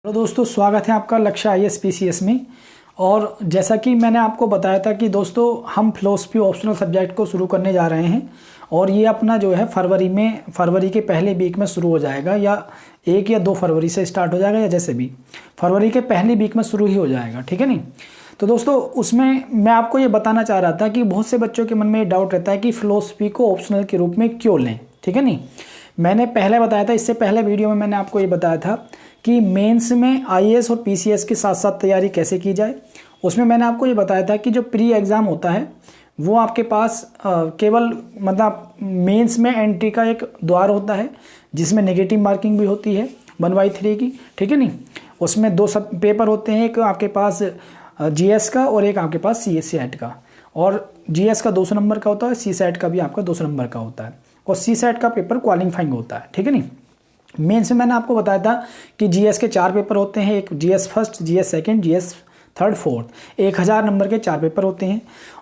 Hello दोस्तों, स्वागत है आपका लक्ष्य आईएएस पीसीएस में। और जैसा कि मैंने आपको बताया था कि दोस्तों हम फिलोसफी ऑप्शनल सब्जेक्ट को शुरू करने जा रहे हैं और ये अपना जो है फरवरी के पहले वीक में शुरू हो जाएगा, या 1 या 2 फरवरी से स्टार्ट हो जाएगा, या जैसे भी फरवरी के पहले वीक में शुरू ही हो जाएगा। ठीक है नहीं? तो दोस्तों उसमें मैं आपको ये बताना चाह रहा था कि बहुत से बच्चों के मन में ये डाउट रहता है कि फिलोसफी को ऑप्शनल के रूप में क्यों लें। ठीक है नहीं? मैंने पहले बताया था, इससे पहले वीडियो में मैंने आपको ये बताया था कि मेंस में आईएएस और पीसीएस के साथ साथ तैयारी कैसे की जाए। उसमें मैंने आपको ये बताया था कि जो प्री एग्ज़ाम होता है वो आपके पास केवल मतलब मेंस में एंट्री का एक द्वार होता है जिसमें नेगेटिव मार्किंग भी होती है 1/3 की। ठीक है नहीं? उसमें 2 सब पेपर होते हैं, एक आपके पास जीएस का और एक आपके पास सीएट का। और जीएस का 200 नंबर का होता है, सीसेट का भी आपका 200 नंबर का होता है, और सीसेट का पेपर क्वालिफाइंग होता है। ठीक है नहीं? मेंस में मैंने आपको बताया था कि जीएस के 4 पेपर होते हैं, एक GS first, GS second, GS third, fourth, 1000 number के 4 पेपर होते हैं।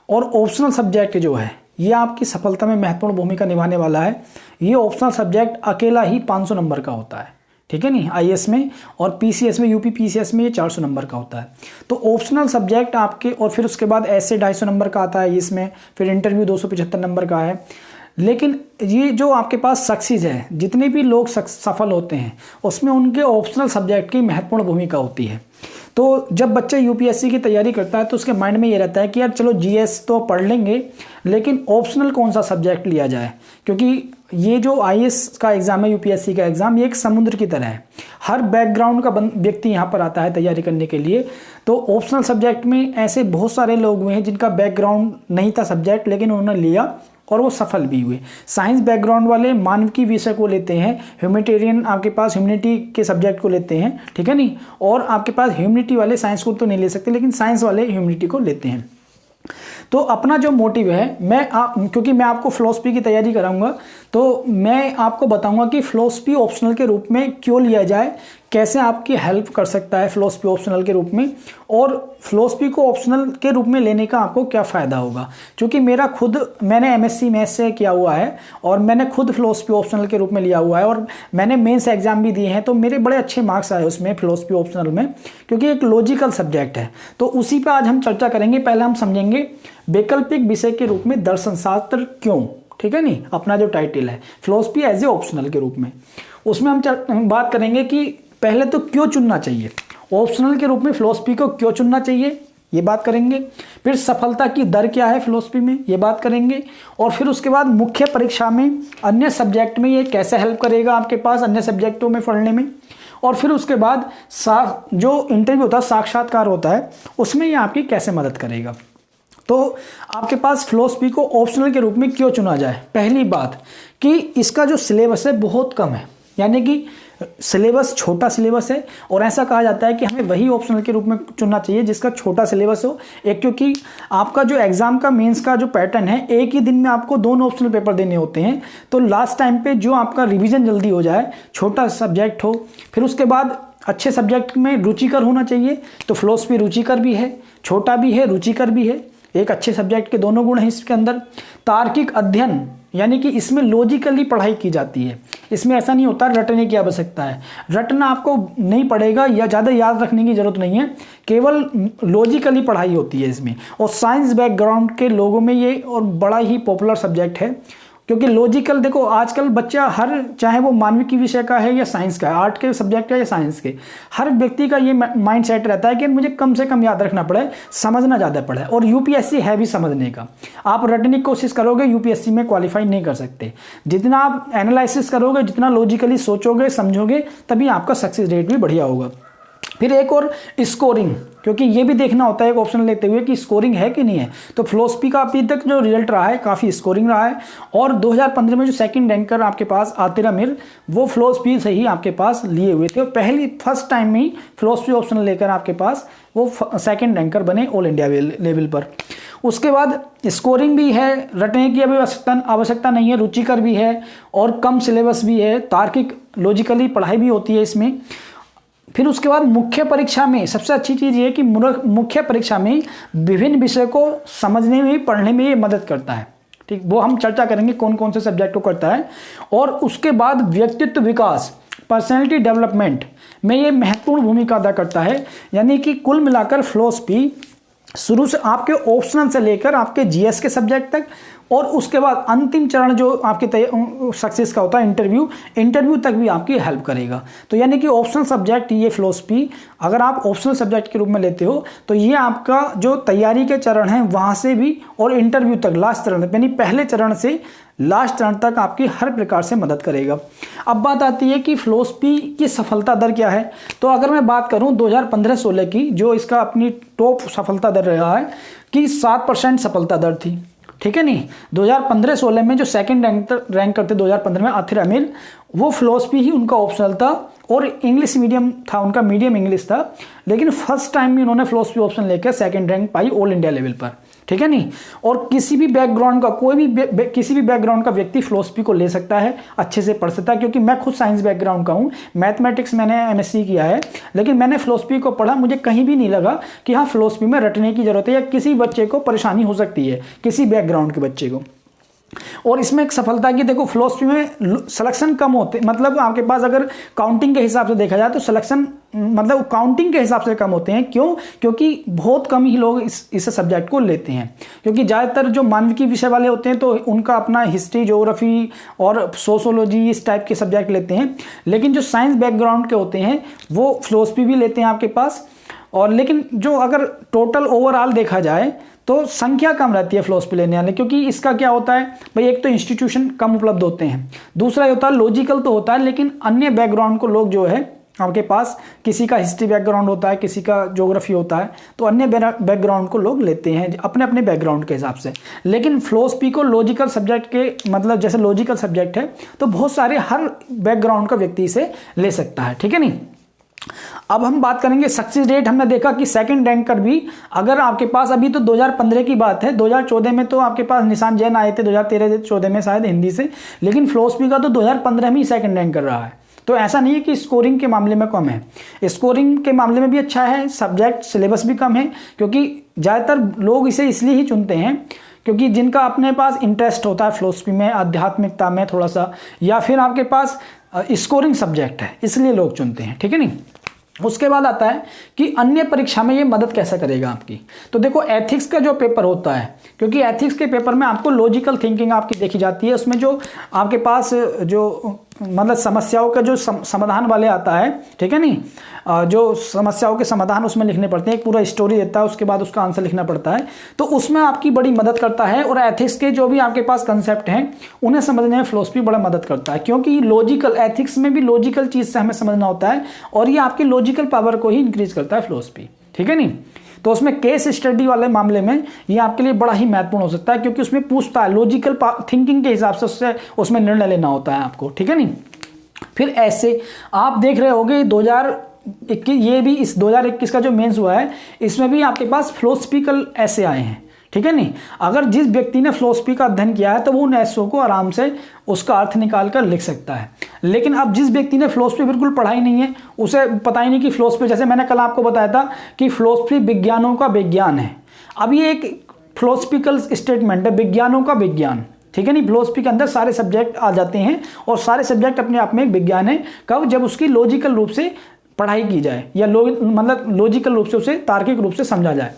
और ऑप्शनल सब्जेक्ट जो है ये आपकी सफलता में महत्वपूर्ण भूमिका निभाने वाला है। ये ऑप्शनल सब्जेक्ट अकेला ही 500 नंबर का होता है। ठीक है नहीं? आईएएस में और पीसीएस में, यूपी पीसीएस में ये 400 नंबर का होता है। तो ऑप्शनल सब्जेक्ट आपके, और फिर उसके बाद ऐसे 250 नंबर का आता है इसमें, फिर इंटरव्यू 275 नंबर का है। लेकिन ये जो आपके पास सक्सेस है, जितने भी लोग सफल होते हैं उसमें उनके ऑप्शनल सब्जेक्ट की महत्वपूर्ण भूमिका होती है। तो जब बच्चा यूपीएससी की तैयारी करता है तो उसके माइंड में ये रहता है कि यार चलो जीएस तो पढ़ लेंगे, लेकिन ऑप्शनल कौन सा सब्जेक्ट लिया जाए, क्योंकि ये जो आईएएस का एग्ज़ाम है, यूपीएससी का एग्ज़ाम, ये एक समुद्र की तरह है। हर बैकग्राउंड का व्यक्ति यहाँ पर आता है तैयारी करने के लिए। तो ऑप्शनल सब्जेक्ट में ऐसे बहुत सारे लोग हुए हैं जिनका बैकग्राउंड नहीं था सब्जेक्ट, लेकिन उन्होंने लिया और वो सफल भी हुए। साइंस बैकग्राउंड वाले मानविकी विषय को लेते हैं, ह्यूमैनिटेरियन आपके पास ह्यूमैनिटी के सब्जेक्ट को लेते हैं। ठीक है नहीं? और आपके पास ह्यूमैनिटी वाले साइंस को तो नहीं ले सकते, लेकिन साइंस वाले ह्यूमैनिटी को लेते हैं। तो अपना जो मोटिव है, क्योंकि मैं आपको फिलोसफी की तैयारी कराऊंगा, तो मैं आपको बताऊंगा कि फिलोसफी ऑप्शनल के रूप में क्यों लिया जाए, कैसे आपकी हेल्प कर सकता है फिलोसफी ऑप्शनल के रूप में, और फिलोसफी को ऑप्शनल के रूप में लेने का आपको क्या फ़ायदा होगा। क्योंकि मैंने एमएससी मैथ्स से किया हुआ है और मैंने खुद फिलोसफी ऑप्शनल के रूप में लिया हुआ है, और मैंने मेंस एग्जाम भी दिए हैं, तो मेरे बड़े अच्छे मार्क्स आए उसमें फिलोसफी ऑप्शनल में, क्योंकि एक लॉजिकल सब्जेक्ट है। तो उसी पर आज हम चर्चा करेंगे। पहले हम समझेंगे वैकल्पिक विषय के रूप में दर्शन शास्त्र क्यों। ठीक है नहीं? अपना जो टाइटल है फिलोसफी एज ए ऑप्शनल के रूप में, उसमें हम बात करेंगे कि पहले तो क्यों चुनना चाहिए, ऑप्शनल के रूप में फिलोसफी को क्यों चुनना चाहिए, ये बात करेंगे। फिर सफलता की दर क्या है फिलोसफी में, ये बात करेंगे। और फिर उसके बाद मुख्य परीक्षा में अन्य सब्जेक्ट में ये कैसे हेल्प करेगा आपके पास अन्य सब्जेक्टों में पढ़ने में। और फिर उसके बाद जो इंटरव्यू होता है, साक्षात्कार होता है, उसमें ये आपकी कैसे मदद करेगा। तो आपके पास फिलोसफी को ऑप्शनल के रूप में क्यों चुना जाए। पहली बात कि इसका जो सिलेबस है बहुत कम है, यानी कि सिलेबस छोटा सिलेबस है, और ऐसा कहा जाता है कि हमें वही ऑप्शनल के रूप में चुनना चाहिए जिसका छोटा सिलेबस हो। एक, क्योंकि आपका जो एग्जाम का मेंस का जो पैटर्न है, एक ही दिन में आपको 2 ऑप्शनल पेपर देने होते हैं, तो लास्ट टाइम पे जो आपका रिवीजन जल्दी हो जाए, छोटा सब्जेक्ट हो, फिर उसके बाद अच्छे सब्जेक्ट में रुचिकर होना चाहिए। तो फिलोसफी रुचिकर भी है, छोटा भी है, रुचिकर भी है, एक अच्छे सब्जेक्ट के दोनों गुण हैं इसके अंदर। तार्किक अध्ययन, यानी कि इसमें लॉजिकली पढ़ाई की जाती है, इसमें ऐसा नहीं होता रटने की आवश्यकता है। रटना आपको नहीं पड़ेगा या ज़्यादा याद रखने की जरूरत नहीं है, केवल लॉजिकली पढ़ाई होती है इसमें। और साइंस बैकग्राउंड के लोगों में ये और बड़ा ही पॉपुलर सब्जेक्ट है, क्योंकि लॉजिकल, देखो आजकल बच्चा चाहे वो मानविकी विषय का है या साइंस का है, आर्ट के सब्जेक्ट का या साइंस के, हर व्यक्ति का ये माइंड सेट रहता है कि मुझे कम से कम याद रखना पड़े, समझना ज़्यादा पड़े। और यूपीएससी है भी समझने का। आप रटने की कोशिश करोगे यूपीएससी में क्वालिफाई नहीं कर सकते। जितना आप एनालिसिस करोगे, जितना लॉजिकली सोचोगे समझोगे, तभी आपका सक्सेस रेट भी बढ़िया होगा। फिर एक और स्कोरिंग, क्योंकि ये भी देखना होता है एक ऑप्शन लेते हुए कि स्कोरिंग है कि नहीं है। तो फिलोसफी का अभी तक जो रिजल्ट रहा है काफ़ी स्कोरिंग रहा है, और 2015 में जो सेकंड रैंकर आपके पास आतिर अमीर, वो फिलोसफी से ही आपके पास लिए हुए थे, और फर्स्ट टाइम में ही फिलोसफी ऑप्शन लेकर आपके पास वो सेकंड रैंकर बने ऑल इंडिया लेवल पर। उसके बाद स्कोरिंग भी है, रटने की अभी आवश्यकता नहीं है, रुचिकर भी है, और कम सिलेबस भी है, तार्किक लॉजिकली पढ़ाई भी होती है इसमें। फिर उसके बाद मुख्य परीक्षा में सबसे अच्छी चीज़ ये कि मुख्य परीक्षा में विभिन्न विषय को समझने में, पढ़ने में ये मदद करता है। ठीक, वो हम चर्चा करेंगे कौन कौन से सब्जेक्ट को करता है। और उसके बाद व्यक्तित्व विकास, पर्सनैलिटी डेवलपमेंट में ये महत्वपूर्ण भूमिका अदा करता है। यानी कि कुल मिलाकर फिलॉसफी शुरू से आपके ऑप्शनल से लेकर आपके जीएस के सब्जेक्ट तक और उसके बाद अंतिम चरण जो आपके सक्सेस का होता है इंटरव्यू तक भी आपकी हेल्प करेगा। तो यानी कि ऑप्शनल सब्जेक्ट ये फिलॉसफी अगर आप ऑप्शनल सब्जेक्ट के रूप में लेते हो तो ये आपका जो तैयारी के चरण हैं वहाँ से भी और इंटरव्यू तक लास्ट चरण तक यानी पहले चरण से लास्ट चरण तक आपकी हर प्रकार से मदद करेगा। अब बात आती है कि फिलॉसफी की सफलता दर क्या है। तो अगर मैं बात करूं 2015-16 की जो इसका अपनी टॉप सफलता दर रहा है कि 7% सफलता दर थी, ठीक है नहीं। 2015-16 में जो सेकंड रैंक करते 2015 में आथिर अमील, वो फिलॉसफी ही उनका ऑप्शनल था और इंग्लिश मीडियम था, उनका मीडियम इंग्लिश था, लेकिन फर्स्ट टाइम भी उन्होंने फिलॉसफी ऑप्शन लेकर सेकंड रैंक पाई ऑल इंडिया लेवल पर, ठीक है नहीं। और किसी भी बैकग्राउंड का कोई भी किसी भी बैकग्राउंड का व्यक्ति फिलॉसफी को ले सकता है, अच्छे से पढ़ सकता है। क्योंकि मैं खुद साइंस बैकग्राउंड का हूँ, मैथमेटिक्स मैंने एमएससी किया है, लेकिन मैंने फिलॉसफी को पढ़ा, मुझे कहीं भी नहीं लगा कि हाँ फिलॉसफी में रटने की जरूरत है या किसी बच्चे को परेशानी हो सकती है, किसी बैकग्राउंड के बच्चे को। और इसमें एक सफलता की देखो फिलॉसफी में सिलेक्शन कम होते, मतलब आपके पास अगर काउंटिंग के हिसाब से देखा जाए तो सिलेक्शन मतलब काउंटिंग के हिसाब से कम होते हैं। क्यों? क्योंकि बहुत कम ही लोग इस सब्जेक्ट को लेते हैं। क्योंकि ज़्यादातर जो मानविकी विषय वाले होते हैं तो उनका अपना हिस्ट्री, ज्योग्राफी और सोशोलॉजी इस टाइप के सब्जेक्ट लेते हैं। लेकिन जो साइंस बैकग्राउंड के होते हैं वो फिलॉसफी भी लेते हैं आपके पास। और लेकिन जो अगर टोटल ओवरऑल देखा जाए तो संख्या कम रहती है फिलॉसफी लेने वाले। क्योंकि इसका क्या होता है भाई, एक तो इंस्टीट्यूशन कम उपलब्ध होते हैं, दूसरा ये होता है लॉजिकल तो होता है, लेकिन अन्य बैकग्राउंड को लोग जो है आपके पास, किसी का हिस्ट्री बैकग्राउंड होता है, किसी का ज्योग्राफी होता है, तो अन्य बैकग्राउंड को लोग लेते हैं अपने अपने बैकग्राउंड के हिसाब से। लेकिन फिलॉसफी को लॉजिकल सब्जेक्ट के मतलब जैसे लॉजिकल सब्जेक्ट है तो बहुत सारे हर बैकग्राउंड का व्यक्ति इसे ले सकता है, ठीक है नहीं। अब हम बात करेंगे सक्सेस रेट। हमने देखा कि सेकंड रैंकर भी अगर आपके पास, अभी तो 2015 की बात है, 2014 में तो आपके पास निशान जैन आए थे 2013-14 में शायद हिंदी से, लेकिन फिलॉसफी का तो 2015 में ही सेकंड रैंक कर रहा है। तो ऐसा नहीं है कि स्कोरिंग के मामले में कम है, स्कोरिंग के मामले में भी अच्छा है, सब्जेक्ट सिलेबस भी कम है। क्योंकि ज़्यादातर लोग इसे इसलिए ही चुनते हैं क्योंकि जिनका अपने पास इंटरेस्ट होता है फिलॉसफी में, आध्यात्मिकता में थोड़ा सा, या फिर आपके पास स्कोरिंग सब्जेक्ट है, इसलिए लोग चुनते हैं, ठीक है नहीं। उसके बाद आता है कि अन्य परीक्षा में ये मदद कैसे करेगा आपकी। तो देखो एथिक्स का जो पेपर होता है, क्योंकि एथिक्स के पेपर में आपको लॉजिकल थिंकिंग आपकी देखी जाती है, उसमें जो आपके पास जो मतलब समस्याओं का जो समाधान वाले आता है, ठीक है नहीं, जो समस्याओं के समाधान उसमें लिखने पड़ते हैं, एक पूरा स्टोरी देता है, उसके बाद उसका आंसर लिखना पड़ता है, तो उसमें आपकी बड़ी मदद करता है। और एथिक्स के जो भी आपके पास कंसेप्ट हैं उन्हें समझने में फिलॉसफी बड़ा मदद करता है। क्योंकि लॉजिकल, एथिक्स में भी लॉजिकल चीज़ से हमें समझना होता है और ये आपकी लॉजिकल पावर को ही इंक्रीज करता है फिलॉसफी, ठीक है नहीं। तो उसमें केस स्टडी वाले मामले में ये आपके लिए बड़ा ही महत्वपूर्ण हो सकता है, क्योंकि उसमें पूछता है लॉजिकल थिंकिंग के हिसाब से उसमें निर्णय लेना होता है आपको, ठीक है नहीं। फिर ऐसे आप देख रहे होंगे 2021, ये भी इस 2021 का जो मेंस हुआ है इसमें भी आपके पास फिलोसफिकल ऐसे आए हैं, ठीक है नहीं। अगर जिस व्यक्ति ने फिलोसफी का अध्ययन किया है तो वो उन ऐसों को आराम से उसका अर्थ निकाल कर लिख सकता है। लेकिन अब जिस व्यक्ति ने फिलोसफी बिल्कुल पढ़ाई नहीं है, उसे पता ही नहीं कि फिलोसफी, जैसे मैंने कल आपको बताया था कि फिलोसफी विज्ञानों का विज्ञान है, अब ये एक फिलोसफिकल स्टेटमेंट है, विज्ञानों का विज्ञान, ठीक है नहीं। फिलोसफी के अंदर सारे सब्जेक्ट आ जाते हैं और सारे सब्जेक्ट अपने आप में एक विज्ञान है। कब? जब उसकी लॉजिकल रूप से पढ़ाई की जाए या मतलब लॉजिकल रूप से उसे तार्किक रूप से समझा जाए।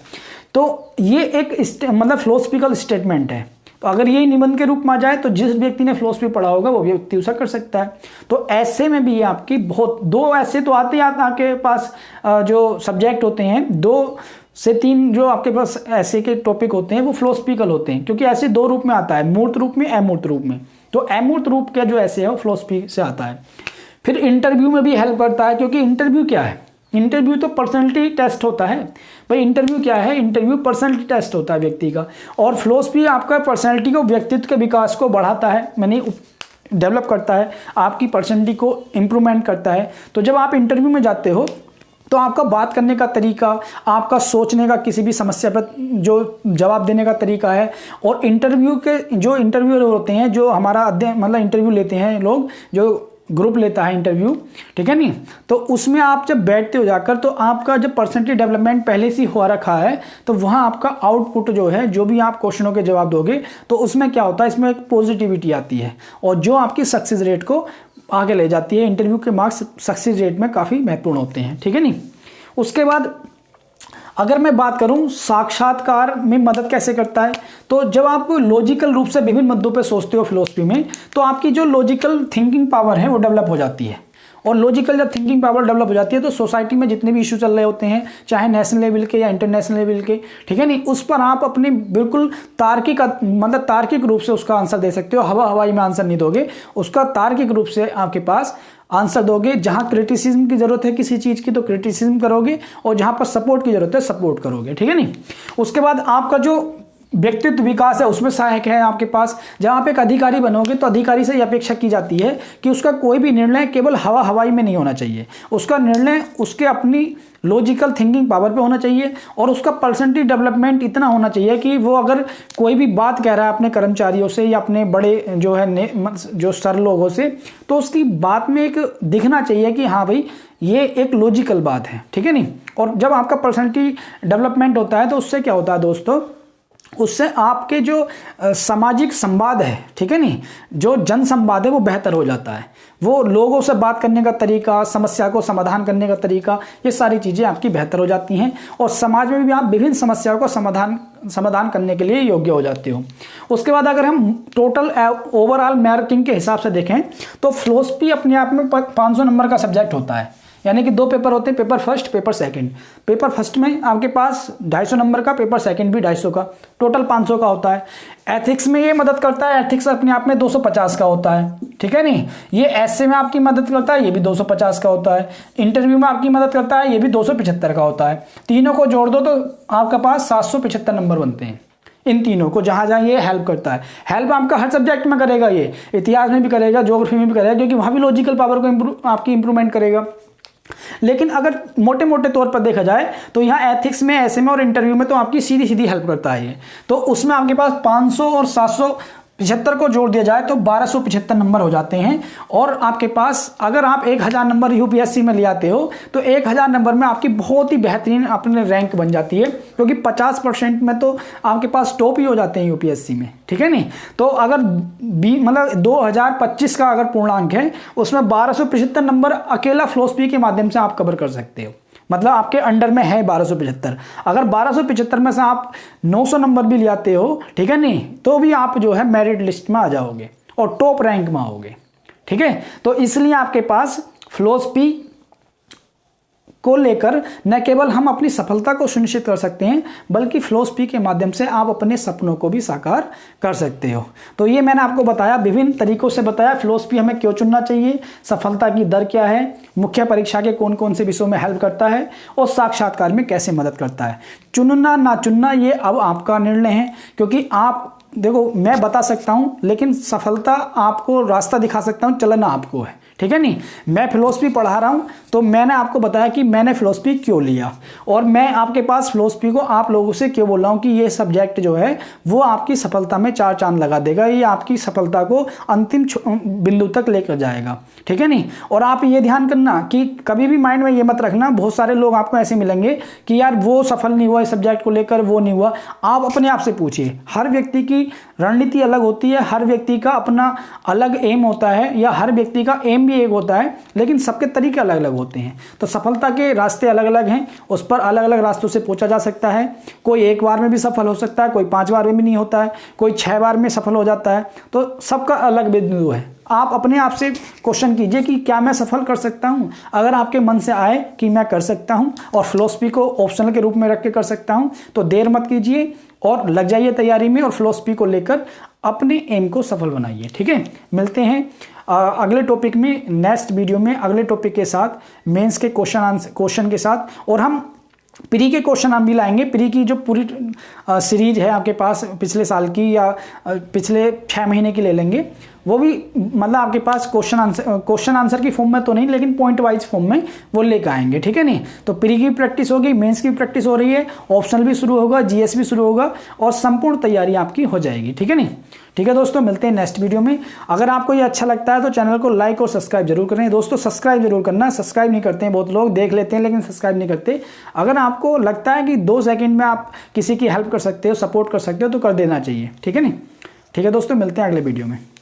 तो ये एक मतलब फिलोसफिकल स्टेटमेंट है। तो अगर ये निबंध के रूप में आ जाए तो जिस व्यक्ति ने फिलोसफी पढ़ा होगा वो व्यक्ति उसे कर सकता है। तो ऐसे में भी आपकी बहुत दो ऐसे तो आते आपके पास जो सब्जेक्ट होते हैं, 2 से 3 जो आपके पास ऐसे के टॉपिक होते हैं वो फिलोसफिकल होते हैं, क्योंकि ऐसे 2 रूप में आता है, मूर्त रूप में, अमूर्त रूप में। तो अमूर्त रूप का जो ऐसे है वो फिलोसफी से आता है। फिर इंटरव्यू में भी हेल्प करता है, क्योंकि इंटरव्यू क्या है? इंटरव्यू तो पर्सनैलिटी टेस्ट होता है भाई। इंटरव्यू क्या है? इंटरव्यू पर्सनैलिटी टेस्ट होता है व्यक्ति का। और फिलोसफी आपका पर्सनैलिटी को, व्यक्तित्व के विकास को बढ़ाता है, मैंने डेवलप करता है, आपकी पर्सनैलिटी को इम्प्रूवमेंट करता है। तो जब आप इंटरव्यू में जाते हो तो आपका बात करने का तरीका, आपका सोचने का, किसी भी समस्या पर जो जवाब देने का तरीका है, और इंटरव्यू के जो इंटरव्यूअर होते हैं, जो हमारा अध्ययन मतलब इंटरव्यू लेते हैं लोग, जो ग्रुप लेता है इंटरव्यू, ठीक है नहीं, तो उसमें आप जब बैठते हो जाकर तो आपका जब पर्सनैलिटी डेवलपमेंट पहले से हो रखा है तो वहाँ आपका आउटपुट जो है, जो भी आप क्वेश्चनों के जवाब दोगे तो उसमें क्या होता है, इसमें एक पॉजिटिविटी आती है और जो आपकी सक्सेस रेट को आगे ले जाती है। इंटरव्यू के मार्क्स सक्सेस रेट में काफ़ी महत्वपूर्ण होते हैं, ठीक है नहीं। उसके बाद अगर मैं बात करूं साक्षात्कार में मदद कैसे करता है, तो जब आप लॉजिकल रूप से विभिन्न मुद्दों पे सोचते हो फिलोसफी में, तो आपकी जो लॉजिकल थिंकिंग पावर है वो डेवलप हो जाती है। और लॉजिकल जब थिंकिंग पावर डेवलप हो जाती है तो सोसाइटी में जितने भी इशू चल रहे होते हैं, चाहे नेशनल लेवल के या इंटरनेशनल लेवल के, ठीक है नहीं, उस पर आप अपने बिल्कुल तार्किक रूप से उसका आंसर दे सकते हो। हवाई में आंसर नहीं दोगे, उसका तार्किक रूप से आपके पास आंसर दोगे। जहां क्रिटिसिज्म की जरूरत है किसी चीज की तो क्रिटिसिज्म करोगे, और जहां पर सपोर्ट की जरूरत है सपोर्ट करोगे, ठीक है नहीं। उसके बाद आपका जो व्यक्तित्व विकास है उसमें सहायक है आपके पास। जब आप एक अधिकारी बनोगे तो अधिकारी से यह अपेक्षा की जाती है कि उसका कोई भी निर्णय केवल हवाई में नहीं होना चाहिए, उसका निर्णय उसके अपनी लॉजिकल थिंकिंग पावर पे होना चाहिए, और उसका पर्सनैलिटी डेवलपमेंट इतना होना चाहिए कि वो अगर कोई भी बात कह रहा है अपने कर्मचारियों से या अपने बड़े जो है जो सर लोगों से, तो उसकी बात में एक दिखना चाहिए कि हाँ भाई ये एक लॉजिकल बात है, ठीक है नहीं। और जब आपका पर्सनैलिटी डेवलपमेंट होता है तो उससे क्या होता है दोस्तों, उससे आपके जो सामाजिक संवाद है, ठीक है नहीं, जो जन संवाद है वो बेहतर हो जाता है। वो लोगों से बात करने का तरीका, समस्या को समाधान करने का तरीका, ये सारी चीज़ें आपकी बेहतर हो जाती हैं, और समाज में भी आप विभिन्न समस्याओं को समाधान करने के लिए योग्य हो जाते हो। उसके बाद अगर हम टोटल ओवरऑल मार्किंग के हिसाब से देखें तो फिलोसफी अपने आप में 500 नंबर का सब्जेक्ट होता है, यानी कि 2 पेपर होते हैं, paper first paper second. Paper first में आपके पास 250 नंबर का, पेपर सेकंड भी 250 का, टोटल 500 का होता है। एथिक्स में ये मदद करता है, एथिक्स अपने आप में 250 का होता है, ठीक है नहीं। ये ऐसे में आपकी मदद करता है, ये भी 250 का होता है। इंटरव्यू में आपकी मदद करता है, ये भी 275 का होता है। तीनों को जोड़ दो तो आपके पास 775 नंबर बनते हैं। इन तीनों को जहां जहां ये हेल्प करता है, हेल्प आपका हर सब्जेक्ट में करेगा, ये इतिहास में भी करेगा, ज्योग्राफी में भी करेगा, क्योंकि वहां भी लॉजिकल पावर को आपकी इंप्रूवमेंट करेगा। लेकिन अगर मोटे मोटे तौर पर देखा जाए तो यहाँ एथिक्स में, ऐसे में और इंटरव्यू में तो आपकी सीधी सीधी हेल्प करता है ये। तो उसमें आपके पास 500 और 775 को जोड़ दिया जाए तो 1275 नंबर हो जाते हैं। और आपके पास अगर आप 1000 नंबर यूपीएससी में ले आते हो तो 1000 नंबर में आपकी बहुत ही बेहतरीन अपने रैंक बन जाती है, क्योंकि 50% में तो आपके पास टॉप ही हो जाते हैं यूपीएससी में, ठीक है नहीं। तो अगर 2025 का अगर पूर्णांक है उसमें 1275 नंबर अकेला फिलोसफी के माध्यम से आप कवर कर सकते हो, मतलब आपके अंडर में है 1275। अगर 1275 में से आप 900 नंबर भी ले आते हो, ठीक है नहीं, तो भी आप जो है मेरिट लिस्ट में आ जाओगे और टॉप रैंक में आओगे, ठीक है। तो इसलिए आपके पास फिलोसफी को लेकर न केवल हम अपनी सफलता को सुनिश्चित कर सकते हैं, बल्कि फिलोसफी के माध्यम से आप अपने सपनों को भी साकार कर सकते हो। तो ये मैंने आपको बताया, विभिन्न तरीकों से बताया फिलोसफी हमें क्यों चुनना चाहिए, सफलता की दर क्या है, मुख्य परीक्षा के कौन कौन से विषयों में हेल्प करता है, और साक्षात्कार में कैसे मदद करता है। चुनना ना चुनना ये अब आपका निर्णय है, क्योंकि आप देखो मैं बता सकता हूं लेकिन सफलता आपको रास्ता दिखा सकता हूं, चलना आपको है, ठीक है नहीं। मैं फिलोसफी पढ़ा रहा हूं तो मैंने आपको बताया कि मैंने फिलोसफी क्यों लिया, और मैं आपके पास फिलोसफी को आप लोगों से क्यों बोल रहा हूं कि ये सब्जेक्ट जो है वो आपकी सफलता में 4 चांद लगा देगा, ये आपकी सफलता को अंतिम बिंदु तक लेकर जाएगा, ठीक है नहीं। और आप ये ध्यान करना कि कभी भी माइंड में ये मत रखना, बहुत सारे लोग आपको ऐसे मिलेंगे कि यार वो सफल नहीं हुआ इस सब्जेक्ट को लेकर, वो नहीं हुआ। आप अपने आप से पूछिए, हर व्यक्ति की रणनीति अलग होती है, हर व्यक्ति का अपना अलग एम होता है, या हर व्यक्ति का एम भी एक होता है, लेकिन सबके तरीके अलग अलग होते हैं। तो सफलता के रास्ते अलग अलग हैं, उस पर अलग अलग रास्तों से पहुंचा जा सकता है। कोई 1 बार में भी सफल हो सकता है, कोई 5 बार में भी नहीं होता है, कोई 6 बार में सफल हो जाता है। तो सबका अलग बिंदु है। आप अपने आप से क्वेश्चन कीजिए कि क्या मैं सफल कर सकता हूं। अगर आपके मन से आए कि मैं कर सकता हूं और फिलोसफी को ऑप्शनल के रूप में रख के कर सकता हूं, तो देर मत कीजिए और लग जाइए तैयारी में, और फिलोसफी को लेकर अपने एम को सफल बनाइए, ठीक है। मिलते हैं अगले टॉपिक में, नेक्स्ट वीडियो में अगले टॉपिक के साथ, मेंस के क्वेश्चन के साथ, और हम प्री के क्वेश्चन हम भी लाएंगे। प्री की जो पूरी सीरीज है आपके पास पिछले साल की या पिछले 6 महीने की ले लेंगे, वो भी मतलब आपके पास क्वेश्चन आंसर की फॉर्म में तो नहीं, लेकिन पॉइंट वाइज फॉर्म में वो लेकर आएंगे, ठीक है नहीं। तो प्री की प्रैक्टिस होगी, मेंस की प्रैक्टिस हो रही है, ऑप्शनल भी शुरू होगा, जीएस भी शुरू होगा, और संपूर्ण तैयारी आपकी हो जाएगी, ठीक है नहीं। ठीक है दोस्तों, मिलते हैं नेक्स्ट वीडियो में। अगर आपको ये अच्छा लगता है तो चैनल को लाइक और सब्सक्राइब जरूर करें दोस्तों। सब्सक्राइब जरूर करना, सब्सक्राइब नहीं करते हैं बहुत लोग, देख लेते हैं लेकिन सब्सक्राइब नहीं करते। अगर आपको लगता है कि 2 सेकंड में आप किसी की हेल्प कर सकते हो, सपोर्ट कर सकते हो, तो कर देना चाहिए, ठीक है नहीं। ठीक है दोस्तों, मिलते हैं अगले वीडियो में।